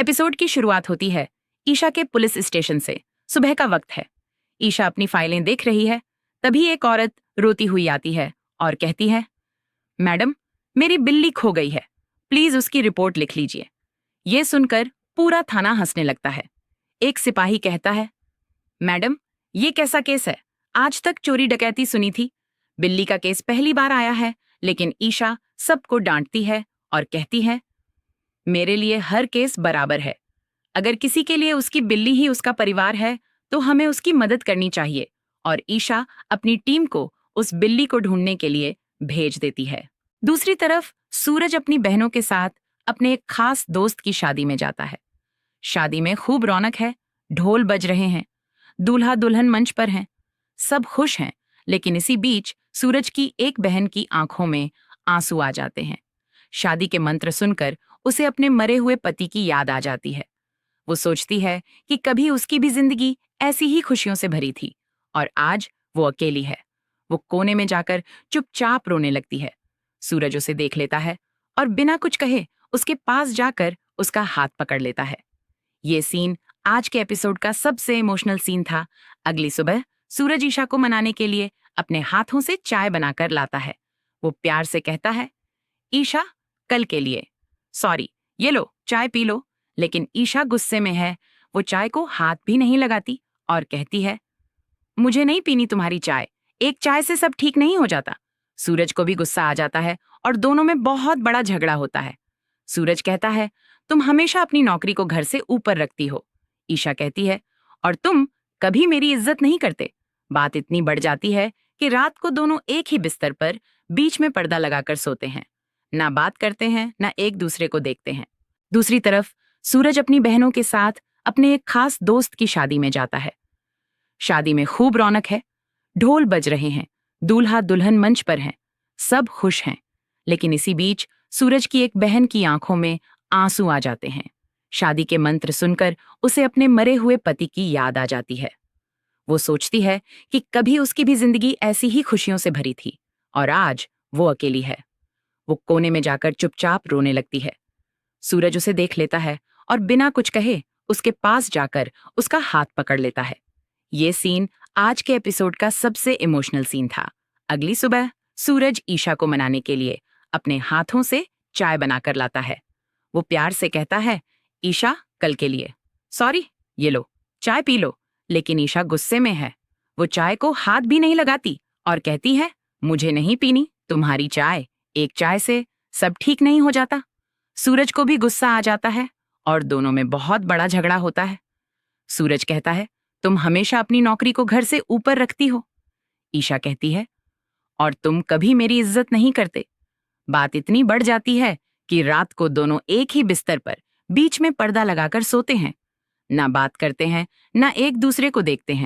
Episode की शुरुआत होती है ईशा के पुलिस स्टेशन से। सुबह का वक्त है। ईशा अपनी फाइलें देख रही है। तभी एक औरत रोती हुई आती है और कहती है, मैडम, मेरी बिल्ली खो गई है, प्लीज उसकी रिपोर्ट लिख लीजिए। ये सुनकर पूरा थाना हंसने लगता है। एक सिपाही कहता है, मैडम, ये कैसा केस है? आज तक चोरी डकैती सुनी थी, बिल्ली का केस पहली बार आया है। लेकिन ईशा सबको डांटती है और कहती है, मेरे लिए हर केस बराबर है। अगर किसी के लिए उसकी बिल्ली ही उसका परिवार है तो हमें उसकी मदद करनी चाहिए। और ईशा अपनी टीम को उस बिल्ली को ढूंढने के लिए भेज देती है। दूसरी तरफ सूरज अपनी बहनों के साथ अपने एक खास दोस्त की शादी में जाता है। शादी में खूब रौनक है, ढोल बज रहे हैं, दूल्हा दुल्हन मंच पर हैं, सब खुश हैं। लेकिन इसी बीच सूरज की एक बहन की आंखों में आंसू आ जाते हैं। शादी के मंत्र सुनकर उसे अपने मरे हुए पति की याद आ जाती है। वो सोचती है कि कभी उसकी भी जिंदगी ऐसी ही खुशियों से भरी थी और आज वो अकेली है। वो कोने में जाकर चुपचाप रोने लगती है। सूरज उसे देख लेता है और बिना कुछ कहे उसके पास जाकर उसका हाथ पकड़ लेता है। ये सीन आज के एपिसोड का सबसे इमोशनल सीन था। अगली सुबह सूरज ईशा को मनाने के लिए अपने हाथों से चाय बनाकर लाता है। वो प्यार से कहता है, ईशा, कल के लिए, सॉरी, ये लो चाय पी लो। लेकिन ईशा गुस्से में है। वो चाय को हाथ भी नहीं लगाती और कहती है, मुझे नहीं पीनी तुम्हारी चाय, एक चाय से सब ठीक नहीं हो जाता। सूरज को भी गुस्सा आ जाता है और दोनों में बहुत बड़ा झगड़ा होता है। सूरज कहता है, तुम हमेशा अपनी नौकरी को घर से ऊपर रखती हो। ईशा कहती है, और तुम कभी मेरी इज्जत नहीं करते। बात इतनी बढ़ जाती है कि रात को दोनों एक ही बिस्तर पर बीच में पर्दा लगाकर सोते हैं। ना बात करते हैं, ना एक दूसरे को देखते हैं। दूसरी तरफ सूरज अपनी बहनों के साथ अपने एक खास दोस्त की शादी में जाता है। शादी में खूब रौनक है, ढोल बज रहे हैं, दूल्हा दुल्हन मंच पर हैं, सब खुश हैं। लेकिन इसी बीच सूरज की एक बहन की आंखों में आंसू आ जाते हैं। शादी के मंत्र सुनकर उसे अपने मरे हुए पति की याद आ जाती है। वो सोचती है कि कभी उसकी भी जिंदगी ऐसी ही खुशियों से भरी थी और आज वो अकेली है। वो कोने में जाकर चुपचाप रोने लगती है। सूरज उसे देख लेता है और बिना कुछ कहे उसके पास जाकर उसका हाथ पकड़ लेता है। ये सीन आज के एपिसोड का सबसे इमोशनल सीन था। अगली सुबह सूरज ईशा को मनाने के लिए अपने हाथों से चाय बनाकर लाता है। वो प्यार से कहता है, ईशा, कल के लिए, सॉरी, ये लो चाय पी लो। लेकिन ईशा गुस्से में है। वो चाय को हाथ भी नहीं लगाती और कहती है, मुझे नहीं पीनी तुम्हारी चाय, एक चाय से सब ठीक नहीं हो जाता। सूरज को भी गुस्सा आ जाता है और दोनों में बहुत बड़ा झगड़ा होता है। सूरज कहता है, तुम हमेशा अपनी नौकरी को घर से ऊपर रखती हो। ईशा कहती है, और तुम कभी मेरी इज्जत नहीं करते। बात इतनी बढ़ जाती है कि रात को दोनों एक ही बिस्तर पर बीच में पर्दा लगाकर सोते हैं। ना बात करते हैं, ना एक दूसरे को देखते हैं।